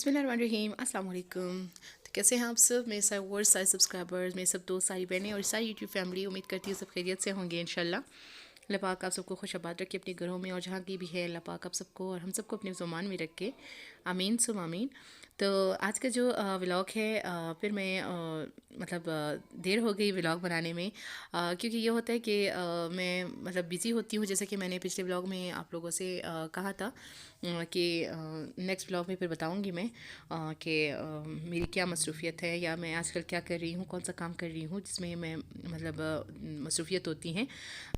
बिस्मिल्लाहिर्रहमानिर्रहीम, अस्सलाम वालेकुम। तो कैसे हैं आप सब, मेरे सारे व्यूअर्स, सारे सब्सक्राइबर्स, मेरे सब दोस्त, सारी बहनें और सारी यूट्यूब फैमिली। उम्मीद करती हूँ सब खैरियत से होंगे इंशाल्लाह। अल्लाह पाक आप सबको खुश आबाद रखे अपने घरों में, और जहाँ की भी है अल्लाह पाक आप सबको और हम सबको अपने ज़ुबान में रखे, आमीन सुम आमीन। तो आज का जो व्लॉग है, फिर मैं देर हो गई व्लॉग बनाने में, क्योंकि ये होता है कि मैं बिज़ी होती हूँ। जैसे कि मैंने पिछले व्लॉग में आप लोगों से कहा था कि नेक्स्ट व्लॉग में फिर बताऊंगी मैं कि मेरी क्या मसरूफ़ियत है, या मैं आजकल क्या कर रही हूँ, कौन सा काम कर रही हूँ जिसमें मैं मसरूफ़ियत होती हैं,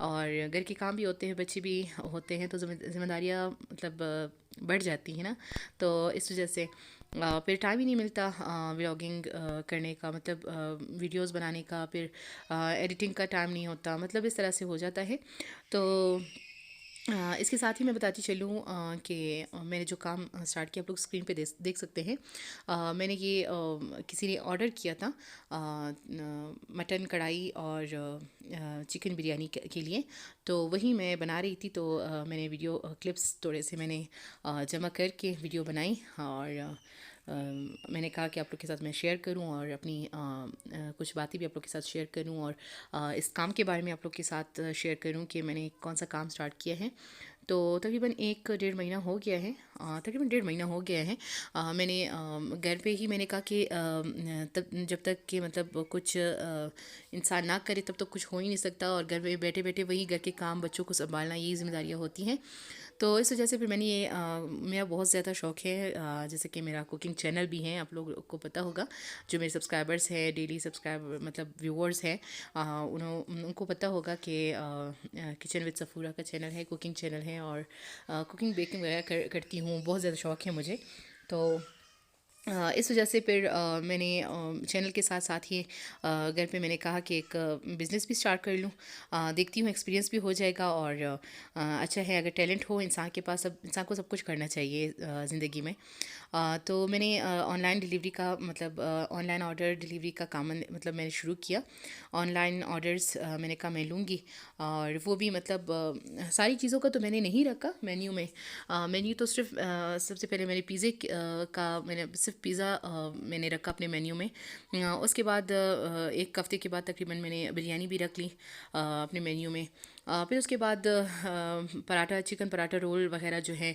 और घर के काम भी होते हैं, बच्चे भी होते हैं, तो ज़िम्मेदारियाँ बढ़ जाती हैं ना। तो इस वजह से फिर टाइम ही नहीं मिलता व्लॉगिंग करने का, वीडियोस बनाने का, फिर एडिटिंग का टाइम नहीं होता, इस तरह से हो जाता है। तो इसके साथ ही मैं बताती चलूँ कि मैंने जो काम स्टार्ट किया, आप लोग स्क्रीन पे देख सकते हैं। मैंने ये किसी ने ऑर्डर किया था मटन कढ़ाई और चिकन बिरयानी के लिए, तो वही मैं बना रही थी। तो मैंने वीडियो क्लिप्स थोड़े से मैंने जमा करके वीडियो बनाई, और मैंने कहा कि आप लोग के साथ मैं शेयर करूं, और अपनी कुछ बातें भी आप लोग के साथ शेयर करूं, और इस काम के बारे में आप लोग के साथ शेयर करूं कि मैंने कौन सा काम स्टार्ट किया है। तो तकरीबन 1-1.5 महीना हो गया है, तकरीबन 1.5 महीना हो गया है। मैंने घर पे ही मैंने कहा कि तब जब तक कि कुछ इंसान ना करे तब तो कुछ हो ही नहीं सकता, और घर में बैठे बैठे वही घर के काम, बच्चों को संभालना, यही जिम्मेदारियाँ होती हैं। तो इस वजह से फिर मैंने ये मेरा बहुत ज़्यादा शौक़ है, जैसे कि मेरा कुकिंग चैनल भी है, आप लोगों को पता होगा, जो मेरे सब्सक्राइबर्स हैं, डेली सब्सक्राइबर व्यूअर्स हैं, उनको पता होगा कि किचन विद सफ़ूरा का चैनल है, कुकिंग चैनल है, और कुकिंग बेकिंग वगैरह करती हूँ, बहुत ज़्यादा शौक़ है मुझे। तो इस वजह से फिर मैंने चैनल के साथ साथ ही घर पे मैंने कहा कि एक बिज़नेस भी स्टार्ट कर लूँ, देखती हूँ, एक्सपीरियंस भी हो जाएगा, और अच्छा है अगर टैलेंट हो इंसान के पास, सब इंसान को सब कुछ करना चाहिए ज़िंदगी में। तो मैंने ऑनलाइन डिलीवरी का ऑनलाइन ऑर्डर डिलीवरी का काम मैंने शुरू किया। ऑनलाइन ऑर्डर्स मैंने कहा मैं लूँगी, और वो भी सारी चीज़ों का तो मैंने नहीं रखा मेन्यू में। मेन्यू तो सिर्फ सबसे पहले मैंने पिज़्ज़े का मैंने सिर्फ पिज़्ज़ा मैंने रखा अपने मेन्यू में। उसके बाद एक हफ़्ते के बाद तकरीबन मैंने बिरयानी भी रख ली अपने मेन्यू में। फिर उसके बाद पराठा, चिकन पराठा रोल वगैरह जो है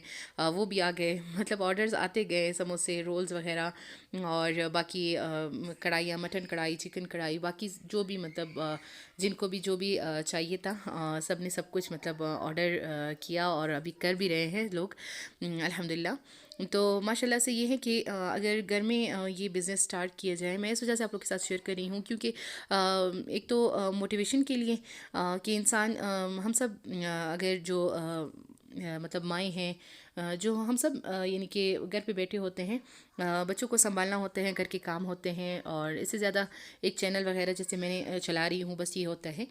वो भी आ गए। ऑर्डर्स आते गए, समोसे, रोल्स वगैरह, और बाकी कढ़ाइयाँ, मटन कढ़ाई, चिकन कढ़ाई, बाकी जो भी जिनको भी जो भी चाहिए था, सब ने सब कुछ ऑर्डर किया, और अभी कर भी रहे हैं लोग अल्हम्दुलिल्लाह। तो माशाल्लाह से ये है कि अगर घर में ये बिज़नेस स्टार्ट किया जाए, मैं इस वजह से आप लोग के साथ शेयर कर रही हूँ, क्योंकि एक तो मोटिवेशन के लिए कि इंसान हम सब अगर जो माएँ हैं, जो हम सब यानी कि घर पे बैठे होते हैं, बच्चों को संभालना होते हैं, घर के काम होते हैं, और इससे ज़्यादा एक चैनल वगैरह जैसे मैंने चला रही हूँ, बस ये होता है।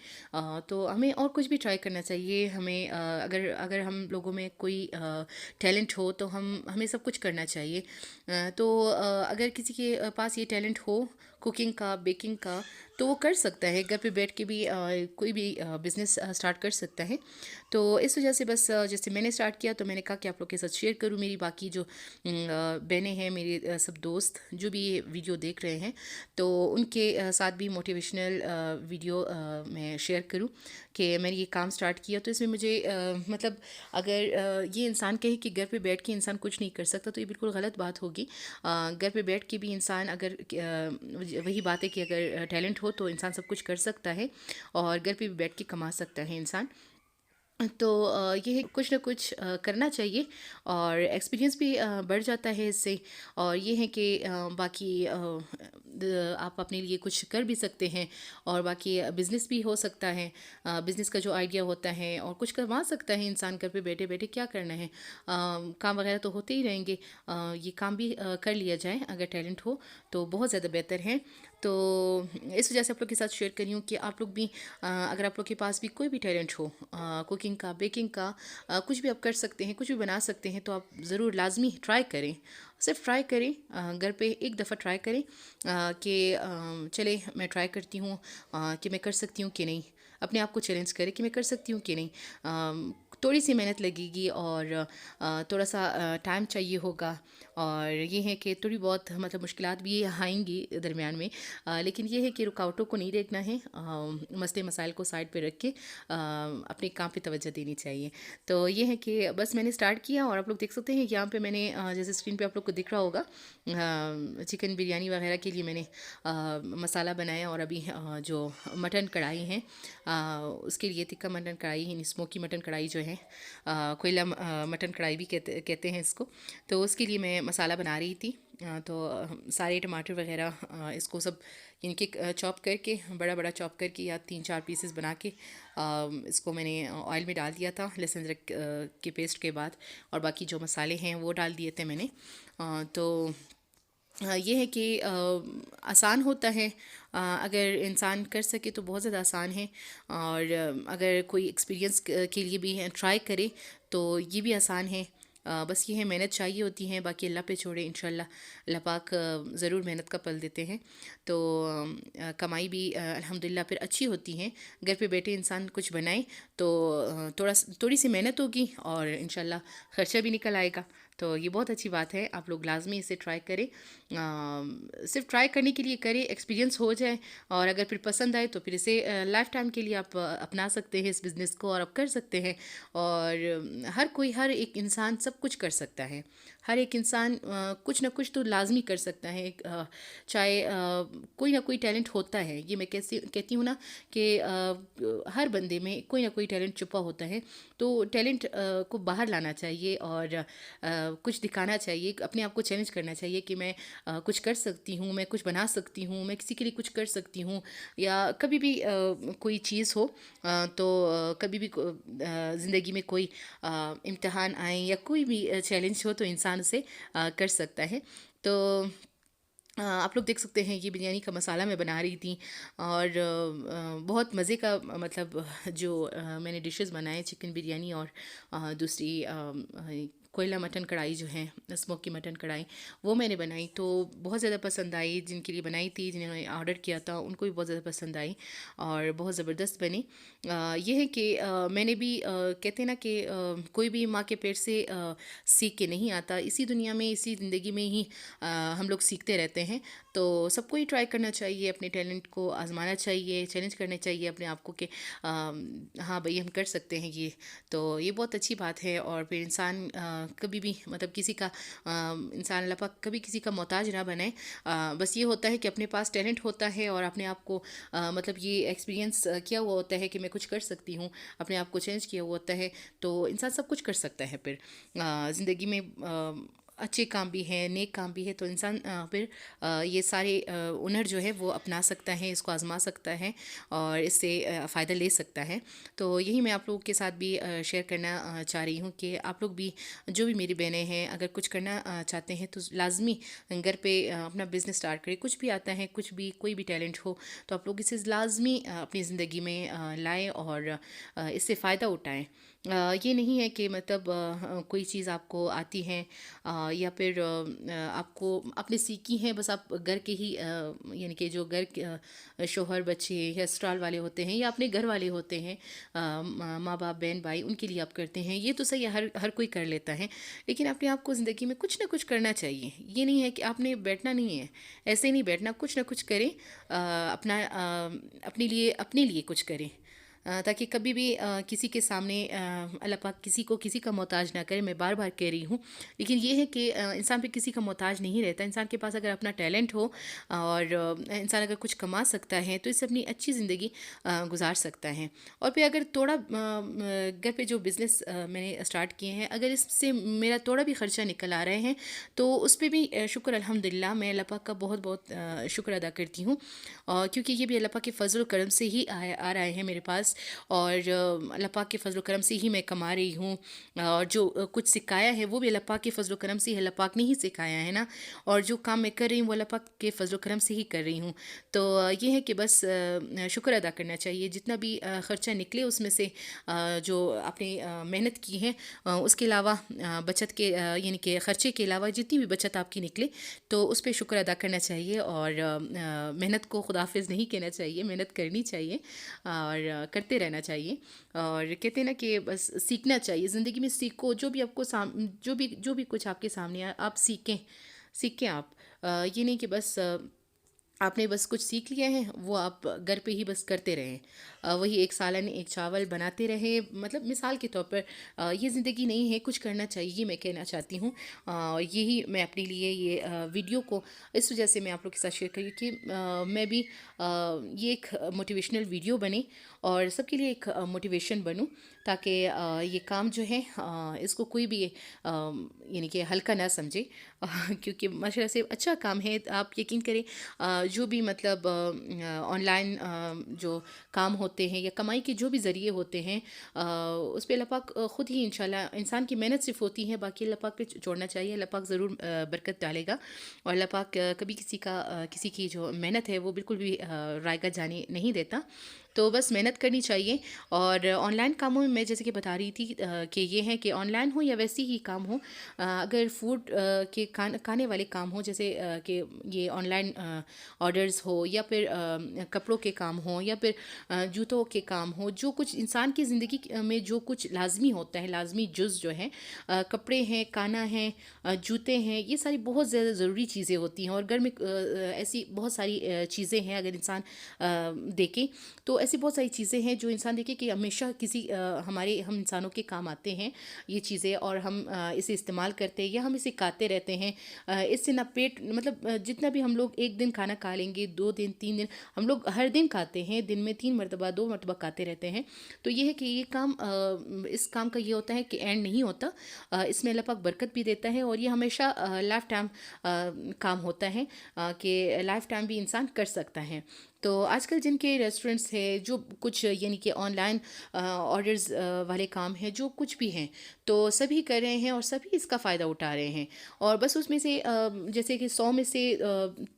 तो हमें और कुछ भी ट्राई करना चाहिए। हमें अगर अगर हम लोगों में कोई टैलेंट हो तो हमें सब कुछ करना चाहिए। तो अगर किसी के पास ये टैलेंट हो कुकिंग का, बेकिंग का, तो वो कर सकता है, घर पे बैठ के भी कोई भी बिज़नेस स्टार्ट कर सकता है। तो इस वजह से बस जैसे मैंने स्टार्ट किया, तो मैंने कहा कि आप लोग के साथ शेयर करूँ। मेरी बाकी जो बहनें हैं, मेरे सब दोस्त जो भी ये वीडियो देख रहे हैं, तो उनके साथ भी मोटिवेशनल वीडियो मैं शेयर करूँ कि मैंने ये काम स्टार्ट किया। तो इसमें मुझे अगर ये इंसान कहे कि घर पे बैठ के इंसान कुछ नहीं कर सकता, तो ये बिल्कुल गलत बात होगी। घर पे बैठ के भी इंसान अगर वही बात है कि अगर टैलेंट हो तो इंसान सब कुछ कर सकता है, और घर पे भी बैठ के कमा सकता है इंसान। तो ये है कुछ ना कुछ करना चाहिए, और एक्सपीरियंस भी बढ़ जाता है इससे। और ये है कि बाकी आप अपने लिए कुछ कर भी सकते हैं, और बाकी बिज़नेस भी हो सकता है। बिज़नेस का जो आइडिया होता है, और कुछ करवा सकता है इंसान घर पे बैठे बैठे। क्या करना है, काम वगैरह तो होते ही रहेंगे, ये काम भी कर लिया जाए अगर टैलेंट हो तो बहुत ज़्यादा बेहतर है। तो इस वजह से आप लोग के साथ शेयर कर रही हूँ कि आप लोग भी अगर आप लोग के पास भी कोई भी टैलेंट हो, कुकिंग का, बेकिंग का, कुछ भी आप कर सकते हैं, कुछ भी बना सकते हैं, तो आप ज़रूर लाजमी ट्राई करें। सिर्फ ट्राई करें, घर पे एक दफ़ा ट्राई करें कि चले मैं ट्राई करती हूँ कि मैं कर सकती हूँ कि नहीं। अपने आप को चैलेंज करें कि मैं कर सकती हूँ कि नहीं। थोड़ी सी मेहनत लगेगी और थोड़ा सा टाइम चाहिए होगा, और ये है कि थोड़ी बहुत मतलब मुश्किलात भी आएंगी दरमियान में, लेकिन ये है कि रुकावटों को नहीं देखना है, मसले मसाइल को साइड पे रख के अपने काम पे तवज्जो देनी चाहिए। तो ये है कि बस मैंने स्टार्ट किया, और आप लोग देख सकते हैं यहाँ पे मैंने जैसे स्क्रीन पे आप लोग को दिख रहा होगा, चिकन बिरयानी वगैरह के लिए मैंने मसाला बनाया, और अभी जो मटन कढ़ाई है उसके लिए तिक्का मटन कढ़ाई, स्मोकी मटन कढ़ाई जो है, कोयला मटन कढ़ाई भी कहते हैं इसको, तो उसके लिए मैं मसाला बना रही थी। तो सारे टमाटर वगैरह इसको सब इनके चॉप करके, बड़ा बड़ा चॉप करके, या 3-4 पीसेस बना के इसको मैंने ऑयल में डाल दिया था लहसुन अदरक के पेस्ट के बाद, और बाकी जो मसाले हैं वो डाल दिए थे मैंने। तो ये है कि आसान होता है, अगर इंसान कर सके तो बहुत ज़्यादा आसान है, और अगर कोई एक्सपीरियंस के लिए भी ट्राई करे तो ये भी आसान है। बस ये है, मेहनत चाहिए होती है, बाकी अल्लाह पे छोड़े, इंशाल्लाह अल्लाह पाक ज़रूर मेहनत का फल देते हैं। तो कमाई भी अल्हम्दुलिल्लाह फिर अच्छी होती है। घर पे बैठे इंसान कुछ बनाए तो थोड़ी सी मेहनत होगी, और इंशाल्लाह ख़र्चा भी निकल आएगा। तो ये बहुत अच्छी बात है, आप लोग लाजमी इसे ट्राई करें, सिर्फ ट्राई करने के लिए करें, एक्सपीरियंस हो जाए, और अगर फिर पसंद आए तो फिर इसे लाइफ टाइम के लिए आप अपना सकते हैं इस बिज़नेस को, और आप कर सकते हैं। और हर एक इंसान सब कुछ कर सकता है, हर एक इंसान कुछ ना कुछ तो लाजमी कर सकता है, चाहे कोई ना कोई टैलेंट होता है। ये मैं कैसे कहती हूँ ना कि हर बंदे में कोई ना कोई टैलेंट छुपा होता है, तो टैलेंट को बाहर लाना चाहिए, और कुछ दिखाना चाहिए, अपने आप को चैलेंज करना चाहिए कि मैं कुछ कर सकती हूँ, मैं कुछ बना सकती हूँ, मैं किसी के लिए कुछ कर सकती हूँ। या कभी भी कोई चीज़ हो, तो कभी भी ज़िंदगी में कोई इम्तिहान आए या कोई भी चैलेंज हो, तो इंसान उसे कर सकता है। तो आप लोग देख सकते हैं ये बिरयानी का मसाला मैं बना रही थी, और बहुत मज़े का मतलब जो मैंने डिशेस बनाए, चिकन बिरयानी और दूसरी कोयला मटन कढ़ाई जो है, स्मोकी मटन कढ़ाई, वो मैंने बनाई, तो बहुत ज़्यादा पसंद आई। जिनके लिए बनाई थी, जिन्होंने ऑर्डर किया था, उनको भी बहुत ज़्यादा पसंद आई, और बहुत ज़बरदस्त बनी। ये है कि मैंने भी कहते हैं ना कि कोई भी माँ के पेट से सीख के नहीं आता, इसी दुनिया में, इसी ज़िंदगी में ही हम लोग सीखते रहते हैं। तो सबको ही ट्राई करना चाहिए, अपने टैलेंट को आजमाना चाहिए, चैलेंज करना चाहिए अपने आप को कि हाँ भाई हम कर सकते हैं ये। तो ये बहुत अच्छी बात है, और फिर इंसान कभी भी मतलब किसी का इंसान अल्लाह पाक कभी किसी का मोहताज ना बने। बस ये होता है कि अपने पास टैलेंट होता है, और अपने आप को मतलब ये एक्सपीरियंस किया हुआ होता है कि मैं कुछ कर सकती हूँ, अपने आप को चेंज किया हुआ होता है, तो इंसान सब कुछ कर सकता है। फिर ज़िंदगी में अच्छे काम भी हैं, नेक काम भी है, तो इंसान फिर ये सारे हुनर जो है वो अपना सकता है, इसको आज़मा सकता है, और इससे फ़ायदा ले सकता है। तो यही मैं आप लोगों के साथ भी शेयर करना चाह रही हूँ कि आप लोग भी, जो भी मेरी बहनें हैं, अगर कुछ करना चाहते हैं तो लाजमी घर पे अपना बिज़नेस स्टार्ट करें। कुछ भी आता है, कुछ भी कोई भी टैलेंट हो, तो आप लोग इसे लाजमी अपनी ज़िंदगी में लाएँ, और इससे फ़ायदा उठाएँ। ये नहीं है कि मतलब कोई चीज़ आपको आती है या फिर आपको आपने सीखी है, बस आप घर के ही यानी कि जो घर के शोहर, बच्चे या ससुराल वाले होते हैं, या अपने घर वाले होते हैं, माँ बाप, बहन भाई, उनके लिए आप करते हैं, ये तो सही है, हर हर कोई कर लेता है। लेकिन अपने आप को ज़िंदगी में कुछ ना कुछ करना चाहिए। ये नहीं है कि आपने बैठना नहीं है, ऐसे ही नहीं बैठना, कुछ ना कुछ करें, अपना अपने लिए कुछ करें, ताकि कभी भी किसी के सामने अल्लाह पाक किसी का मोहताज ना करे। मैं बार बार कह रही हूँ, लेकिन ये है कि इंसान पे किसी का मोहताज नहीं रहता। इंसान के पास अगर अपना टैलेंट हो, और इंसान अगर कुछ कमा सकता है, तो इससे अपनी अच्छी ज़िंदगी गुजार सकता है। और फिर अगर थोड़ा घर पे जो बिज़नेस मैंने स्टार्ट किए हैं, अगर इससे मेरा थोड़ा भी ख़र्चा निकल आ रहे हैं, तो उस पर भी शुक्र अल्हम्दुलिल्लाह, मैं अल्लाह पाक का बहुत बहुत शुक्र अदा करती हूँ, क्योंकि ये भी अल्लाह पाक के फ़ज़ल करम से ही आ रहे हैं मेरे पास, और अल्लाह पाक के फ़ज़ल करम से ही मैं कमा रही हूँ। और जो कुछ सिखाया है वो भी अल्लाह पाक के फ़ज़ल करम से ही, अल्लाह पाक ने ही सिखाया है ना, और जो काम मैं कर रही हूँ वो अल्लाह पाक के फ़ज़ल करम से ही कर रही हूँ। तो ये है कि बस शुक्र अदा करना चाहिए, जितना भी ख़र्चा निकले उसमें से जो आपने मेहनत की है, उसके अलावा बचत के यानी कि ख़र्चे के अलावा जितनी भी बचत आपकी निकले, तो उस पर शुक्र अदा करना चाहिए, और मेहनत को खुदाफिज़ नहीं कहना चाहिए, मेहनत करनी चाहिए, और करते करते रहना चाहिए। और कहते हैं ना कि बस सीखना चाहिए, ज़िंदगी में सीखो, जो भी आपको जो भी कुछ आपके सामने आए आप सीखें आप। ये नहीं कि बस आपने बस कुछ सीख लिया है वो आप घर पे ही बस करते रहें, वही एक सालन एक चावल बनाते रहे, मतलब मिसाल के तौर पर ये ज़िंदगी नहीं है, कुछ करना चाहिए, मैं कहना चाहती हूँ। यही मैं अपने लिए ये वीडियो को इस वजह से मैं आप लोग के साथ शेयर करी कि मैं भी ये एक मोटिवेशनल वीडियो बने और सबके लिए एक मोटिवेशन बनूं, ताकि ये काम जो है इसको कोई भी यानी कि हल्का ना समझे, क्योंकि माशाल्लाह से अच्छा काम है। आप यकीन करें जो भी मतलब ऑनलाइन जो काम होते हैं या कमाई के जो भी ज़रिए होते हैं उस पे अल्लाह पाक ख़ुद ही इंशाल्लाह, इंसान की मेहनत सिर्फ होती है, बाकी अल्लाह पाक पे छोड़ना चाहिए, अल्लाह पाक ज़रूर बरकत डालेगा। और अल्लाह पाक कभी किसी की जो मेहनत है वो बिल्कुल भी रायगा जाने नहीं देता। तो बस मेहनत करनी चाहिए। और ऑनलाइन कामों में मैं जैसे कि बता रही थी कि ये है कि ऑनलाइन हो या वैसे ही काम हो, अगर फूड के खाने वाले काम हो, जैसे कि ये ऑनलाइन ऑर्डर्स हो या फिर कपड़ों के काम हो या फिर जूतों के काम हो, जो कुछ इंसान की ज़िंदगी में जो कुछ लाजमी होता है, लाजमी जुज़ जो है, कपड़े हैं, खाना है, जूते हैं, ये सारी बहुत ज़्यादा ज़रूरी चीज़ें होती हैं। और घर में ऐसी बहुत सारी चीज़ें हैं, अगर इंसान देखे तो ऐसी बहुत सारी चीज़ें हैं जो इंसान देखे कि हमेशा हम इंसानों के काम आते हैं ये चीज़ें, और हम इसे इस्तेमाल करते हैं या हम इसे खाते रहते हैं। इससे ना पेट, मतलब जितना भी हम लोग एक दिन खाना खा लेंगे, 2 दिन 3 दिन, हम लोग हर दिन खाते हैं, दिन में 3 मरतबा 2 मरतबा खाते रहते हैं। तो ये है कि ये काम इस काम का ये होता है कि एंड नहीं होता, इसमें अल्लाह पाक बरकत भी देता है, और ये हमेशा लाइफ टाइम काम होता है कि लाइफ टाइम भी इंसान कर सकता है। तो आजकल जिनके रेस्टोरेंट्स है, जो कुछ यानी कि ऑनलाइन ऑर्डर्स वाले काम हैं, जो कुछ भी हैं, तो सभी कर रहे हैं और सभी इसका फ़ायदा उठा रहे हैं। और बस उसमें से जैसे कि 100 में से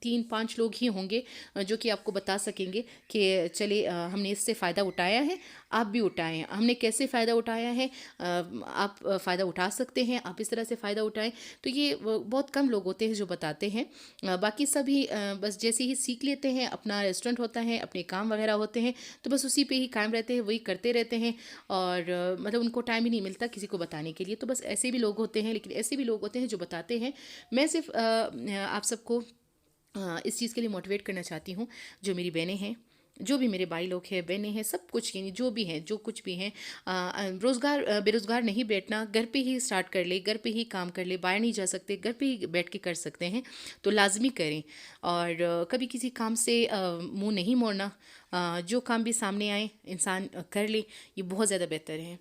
3-5 लोग ही होंगे जो कि आपको बता सकेंगे कि चले हमने इससे फ़ायदा उठाया है, आप भी उठाएं। हमने कैसे फ़ायदा उठाया है, आप फ़ायदा उठा सकते हैं, आप इस तरह से फ़ायदा उठाएं। तो ये बहुत कम लोग होते हैं जो बताते हैं, बाकी सभी बस जैसे ही सीख लेते हैं, अपना रेस्टोरेंट होता है, अपने काम वगैरह होते हैं, तो बस उसी पे ही कायम रहते हैं, वही करते रहते हैं। और मतलब उनको टाइम ही नहीं मिलता किसी को बताने के लिए। तो बस ऐसे भी लोग होते हैं, लेकिन ऐसे भी लोग होते हैं जो बताते हैं। मैं सिर्फ आप सबको इस चीज़ के लिए मोटिवेट करना चाहती हूँ, जो मेरी बहनें हैं, जो भी मेरे भाई लोग हैं, बहनें हैं, सब कुछ यानी जो भी हैं, जो कुछ भी हैं, बेरोज़गार नहीं बैठना, घर पे ही स्टार्ट कर ले, घर पे ही काम कर ले, बाहर नहीं जा सकते, घर पे ही बैठ के कर सकते हैं, तो लाजमी करें। और कभी किसी काम से मुंह नहीं मोड़ना, जो काम भी सामने आए इंसान कर ले, ये बहुत ज़्यादा बेहतर है।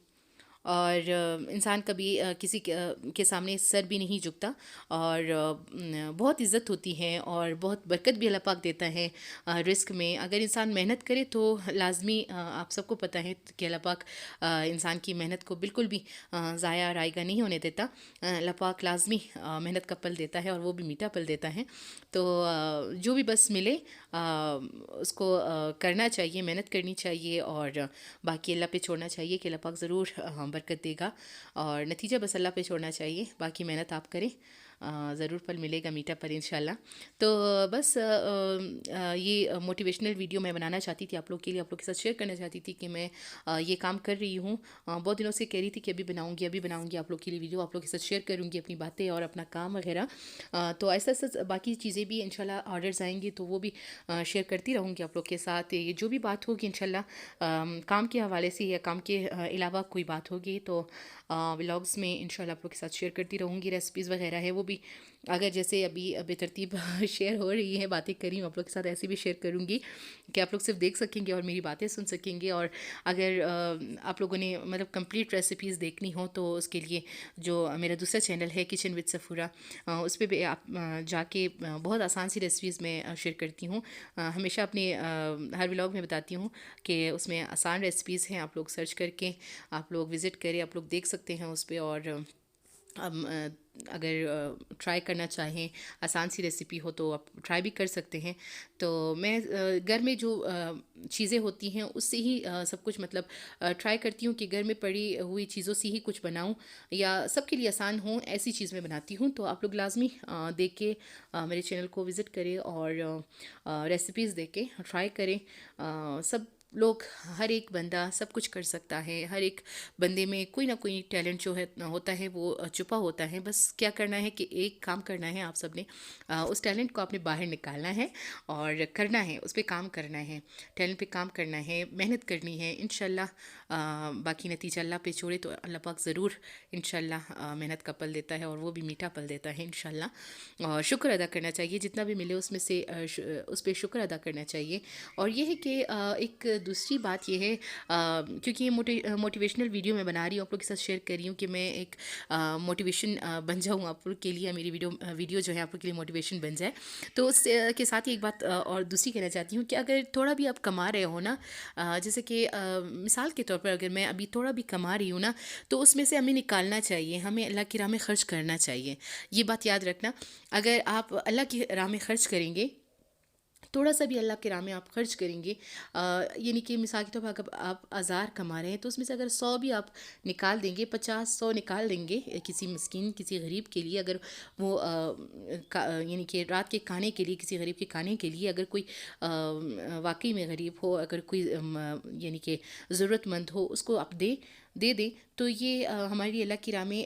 और इंसान कभी किसी के सामने सर भी नहीं झुकता, और बहुत इज़्ज़त होती है और बहुत बरकत भी अल्लाह पाक देता है रिस्क में। अगर इंसान मेहनत करे तो लाजमी, आप सबको पता है कि अल्लाह पाक इंसान की मेहनत को बिल्कुल भी ज़ाया रायगा नहीं होने देता। अल्लाह पाक लाजमी मेहनत का फल देता है, और वो भी मीठा फल देता है। तो जो भी बस मिले उसको करना चाहिए, मेहनत करनी चाहिए, और बाकी अल्लाह पे छोड़ना चाहिए कि अल्लाह पाक ज़रूर बरकत देगा। और नतीजा बस अल्लाह पे छोड़ना चाहिए, बाकी मेहनत आप करें, ज़रूर फल मिलेगा, मीठा फल इंशाल्लाह। तो बस ये मोटिवेशनल वीडियो मैं बनाना चाहती थी आप लोग के लिए, आप लोग के साथ शेयर करना चाहती थी कि मैं ये काम कर रही हूँ। बहुत दिनों से कह रही थी कि अभी बनाऊँगी आप लोग के लिए वीडियो, आप लोग के साथ शेयर करूँगी अपनी बातें और अपना काम वगैरह। तो ऐसा ऐसा बाकी चीज़ें भी इंशाल्लाह ऑर्डर्स आएंगी तो वो भी शेयर करती रहूँगी आप लोग के साथ। ये जो भी बात होगी इंशाल्लाह काम के हवाले से या काम के अलावा कोई बात होगी तो व्लॉग्स में इंशाल्लाह आप लोग के साथ शेयर करती रहूँगी। रेसिपीज़ वगैरह है वो भी, अगर जैसे अभी बेतरतीब शेयर हो रही है, बातें कर रही हूँ आप लोग के साथ, ऐसे भी शेयर करूँगी कि आप लोग सिर्फ देख सकेंगे और मेरी बातें सुन सकेंगे। और अगर आप लोगों ने मतलब कंप्लीट रेसिपीज़ देखनी हो तो उसके लिए जो मेरा दूसरा चैनल है किचन विद सफ़ूरा, उस पर भी आप जाके बहुत आसान सी रेसिपीज़ मैं शेयर करती हूँ। हमेशा अपने हर व्लॉग में बताती हूँ कि उसमें आसान रेसिपीज़ हैं, आप लोग सर्च करके आप लोग विज़िट करें, आप लोग देख सकते हैं उस पर। और अगर ट्राई करना चाहें, आसान सी रेसिपी हो तो आप ट्राई भी कर सकते हैं। तो मैं घर में जो चीज़ें होती हैं उससे ही सब कुछ मतलब ट्राई करती हूँ कि घर में पड़ी हुई चीज़ों से ही कुछ बनाऊँ या सबके लिए आसान हो, ऐसी चीज़ मैं बनाती हूँ। तो आप लोग लाजमी देख के मेरे चैनल को विज़िट करें और रेसिपीज़ देख के ट्राई करें। सब لوگ ہر ایک بندہ سب کچھ کر سکتا ہے، ہر ایک بندے میں کوئی نہ کوئی ٹیلنٹ جو ہے ہوتا ہے وہ چھپا ہوتا ہے. بس کیا کرنا ہے کہ ایک کام کرنا ہے آپ سب نے، اس ٹیلنٹ کو آپ نے باہر نکالنا ہے اور کرنا ہے، اس پہ کام کرنا ہے، ٹیلنٹ پہ کام کرنا ہے، محنت کرنی ہے انشاءاللہ. باقی نتیجہ اللہ پہ چھوڑے تو اللہ پاک ضرور انشاءاللہ محنت کا پھل دیتا ہے، اور وہ بھی میٹھا پھل دیتا ہے انشاءاللہ. اور شکر ادا کرنا چاہیے جتنا بھی ملے اس میں سے، اس پہ شکر ادا کرنا چاہیے. اور یہ ہے کہ ایک دوسری بات یہ ہے، کیونکہ یہ موٹیویشنل ویڈیو میں بنا رہی ہوں، آپ لوگ کے ساتھ شیئر کر رہی ہوں کہ میں ایک موٹیویشن بن جاؤں آپ لوگ کے لیے، میری ویڈیو جو ہے آپ لوگ کے لیے موٹیویشن بن جائے. تو اس کے ساتھ ہی ایک بات اور دوسری کہنا چاہتی ہوں کہ اگر تھوڑا بھی آپ کما رہے ہو نا، جیسے کہ مثال کے طور پر اگر میں ابھی تھوڑا بھی کما رہی ہوں نا، تو اس میں سے ہمیں نکالنا چاہیے، ہمیں اللہ کی راہ میں خرچ کرنا چاہیے. یہ بات یاد رکھنا، اگر آپ اللہ کی راہ میں خرچ کریں گے، تھوڑا سا بھی اللہ کے راہ میں آپ خرچ کریں گے، یعنی کہ مثال کے طور پر اگر آپ 1000 کما رہے ہیں تو اس میں سے اگر 100 بھی آپ نکال دیں گے، 50-100 نکال دیں گے کسی مسکین، کسی غریب کے لیے، اگر وہ یعنی کہ رات کے کھانے کے لیے، کسی غریب کے کھانے کے لیے اگر کوئی واقعی میں غریب ہو، اگر کوئی یعنی کہ ضرورت مند ہو، اس کو آپ دے دیں، تو یہ ہماری اللہ کی راہ میں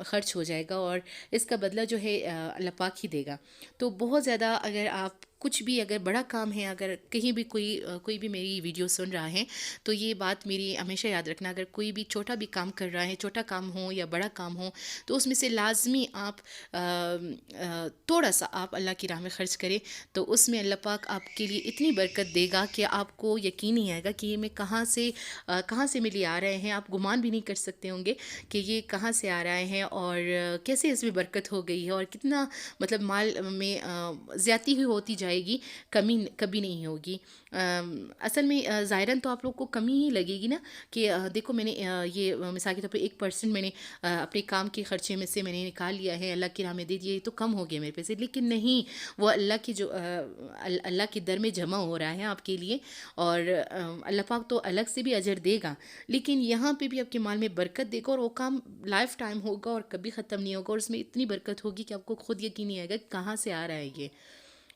خرچ ہو جائے گا، اور اس کا بدلہ جو ہے اللہ پاک ہی دے گا. تو بہت زیادہ اگر آپ کچھ بھی، اگر بڑا کام ہے، اگر کہیں بھی کوئی بھی میری ویڈیو سن رہا ہے، تو یہ بات میری ہمیشہ یاد رکھنا، اگر کوئی بھی چھوٹا بھی کام کر رہا ہے، چھوٹا کام ہو یا بڑا کام ہو، تو اس میں سے لازمی آپ تھوڑا سا آپ اللہ کی راہ میں خرچ کریں، تو اس میں اللہ پاک آپ کے لیے اتنی برکت دے گا کہ آپ کو یقین نہیں آئے گا کہ یہ میں کہاں سے میں لے آ رہے ہیں. آپ گمان بھی نہیں کر سکتے ہوں گے کہ یہ کہاں سے آ رہے ہیں، اور کیسے اس میں برکت ہو گئی ہے، اور کتنا مطلب مال میں زیادتی ہی ہوتی جائے گی، کمی کبھی نہیں ہوگی. اصل میں ظاہراً تو آپ لوگ کو کمی ہی لگے گی نا، کہ دیکھو میں نے یہ مثال کے طور پہ 1% میں نے اپنے کام کے خرچے میں سے میں نے نکال لیا ہے، اللہ کی راہ میں دے دیا، یہ تو کم ہو گیا میرے پیسے. لیکن نہیں، وہ اللہ کے در میں جمع ہو رہا ہے آپ کے لیے، اور اللہ پاک تو الگ سے بھی اجر دے گا، لیکن یہاں پہ بھی آپ کے مال میں برکت دے گا، اور وہ کام لائف ٹائم ہوگا اور کبھی ختم نہیں ہوگا، اور اس میں اتنی برکت ہوگی کہ آپ کو خود یقین نہیں آئے گا کہ کہاں سے آ رہا ہے یہ،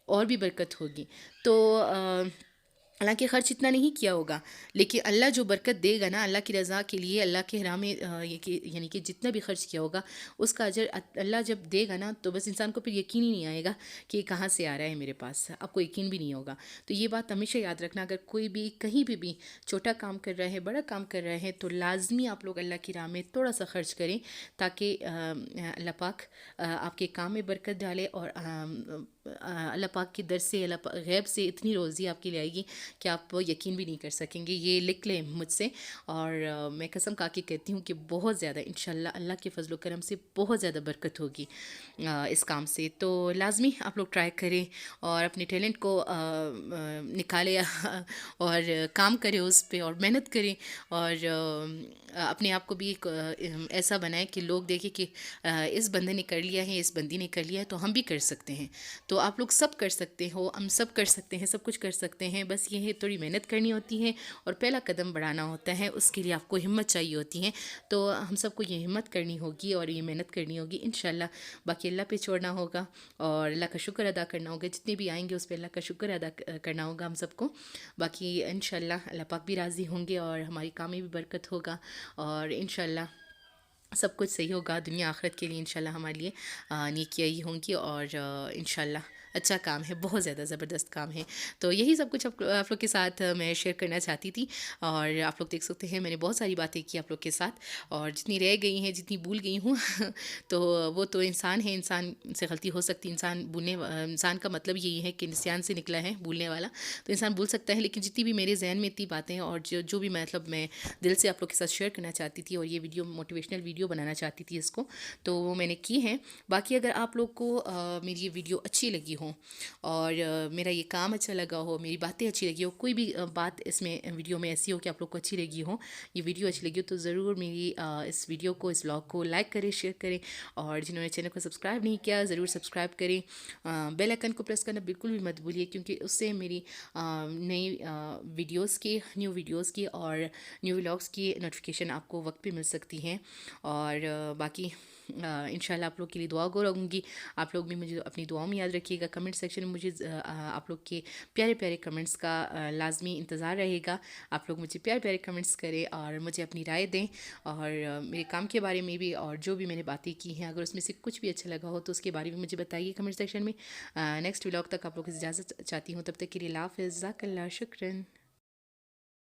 اور بھی برکت ہوگی. تو حالانکہ خرچ اتنا نہیں کیا ہوگا، لیکن اللہ جو برکت دے گا نا، اللہ کی رضا کے لیے، اللہ کے راہ میں یعنی کہ جتنا بھی خرچ کیا ہوگا اس کا اجر اللہ جب دے گا نا، تو بس انسان کو پھر یقین ہی نہیں آئے گا کہ یہ کہاں سے آ رہا ہے میرے پاس، آپ کو یقین بھی نہیں ہوگا. تو یہ بات ہمیشہ یاد رکھنا، اگر کوئی بھی کہیں بھی چھوٹا کام کر رہے ہیں، بڑا کام کر رہے ہیں، تو لازمی آپ لوگ اللہ کی راہ میں تھوڑا سا خرچ کریں، تاکہ اللہ پاک آپ کے کام میں برکت ڈالے، اور اللہ پاک کی در سے، غیب سے اتنی روزی آپ کے لیے آئے گی کہ آپ یقین بھی نہیں کر سکیں گے. یہ لکھ لیں مجھ سے، اور میں قسم کھا کے کہتی ہوں کہ بہت زیادہ انشاءاللہ اللہ کے فضل و کرم سے بہت زیادہ برکت ہوگی اس کام سے. تو لازمی آپ لوگ ٹرائی کریں اور اپنے ٹیلنٹ کو نکالیں اور کام کریں اس پہ، اور محنت کریں، اور اپنے آپ کو بھی ایک ایسا بنائیں کہ لوگ دیکھیں کہ اس بندے نے کر لیا ہے، اس بندی نے کر لیا ہے، تو ہم بھی کر سکتے ہیں. تو آپ لوگ سب کر سکتے ہو، ہم سب کر سکتے ہیں، سب کچھ کر سکتے ہیں. بس یہ ہے تھوڑی محنت کرنی ہوتی ہے، اور پہلا قدم بڑھانا ہوتا ہے، اس کے لیے آپ کو ہمت چاہیے ہوتی ہے. تو ہم سب کو یہ ہمت کرنی ہوگی اور یہ محنت کرنی ہوگی انشاءاللہ. باقی اللہ پہ چھوڑنا ہوگا، اور اللہ کا شکر ادا کرنا ہوگا، جتنے بھی آئیں گے اس پہ اللہ کا شکر ادا کرنا ہوگا ہم سب کو. باقی انشاءاللہ اللہ پاک بھی راضی ہوں گے، اور ہماری کام میں بھی برکت ہوگا، اور انشاءاللہ سب کچھ صحیح ہوگا. دنیا آخرت کے لیے انشاءاللہ ہمارے لیے نیکیاں ہی ہوں گی، اور انشاءاللہ اچھا کام ہے، بہت زیادہ زبردست کام ہے. تو یہی سب کچھ آپ لوگ کے ساتھ میں شیئر کرنا چاہتی تھی. اور آپ لوگ دیکھ سکتے ہیں میں نے بہت ساری باتیں کی آپ لوگ کے ساتھ، اور جتنی رہ گئی ہیں، جتنی بھول گئی ہوں تو وہ تو انسان ہے، انسان سے غلطی ہو سکتی. انسان کا مطلب یہی ہے کہ نسیان سے نکلا ہے، بھولنے والا، تو انسان بھول سکتا ہے. لیکن جتنی بھی میرے ذہن میں اتنی باتیں ہیں، اور جو بھی مطلب میں دل سے آپ لوگ کے ساتھ شیئر کرنا چاہتی تھی، اور یہ ویڈیو موٹیویشنل ویڈیو بنانا چاہتی تھی اس کو، تو وہ میں نے کی ہیں. باقی اگر آپ لوگ کو میری یہ ویڈیو اچھی لگی ہو، اور میرا یہ کام اچھا لگا ہو، میری باتیں اچھی لگی ہو، کوئی بھی بات اس میں ویڈیو میں ایسی ہو کہ آپ لوگ کو اچھی لگی ہو، یہ ویڈیو اچھی لگی ہو، تو ضرور میری اس ویڈیو کو، اس ولاگ کو لائک کریں، شیئر کریں، اور جنہوں نے چینل کو سبسکرائب نہیں کیا ضرور سبسکرائب کریں. بیل آئکن کو پریس کرنا بالکل بھی مت بھولیے، کیونکہ اس سے میری نئی نیو ویڈیوز کی اور نیو ولاگس کی نوٹیفیکیشن آپ کو وقت پہ مل سکتی ہیں. اور باقی इंशाल्लाह आप लोग के लिए दुआ गो रहूँगी। आप लोग भी मुझे अपनी दुआओं में याद रखिएगा। कमेंट सेक्शन में मुझे आप लोग के प्यारे प्यारे कमेंट्स का लाजमी इंतज़ार रहेगा। आप लोग मुझे प्यारे प्यारे कमेंट्स करें और मुझे अपनी राय दें, और मेरे काम के बारे में भी, और जो भी मैंने बातें की हैं अगर उसमें से कुछ भी अच्छा लगा हो तो उसके बारे में मुझे बताइए कमेंट सेक्शन में। नेक्स्ट व्लॉग तक आप लोग की इजाज़त चाहती हूँ, तब तक के लिए अल्लाह हाफ़िज़, जज़ाकल्लाह, शुक्रन।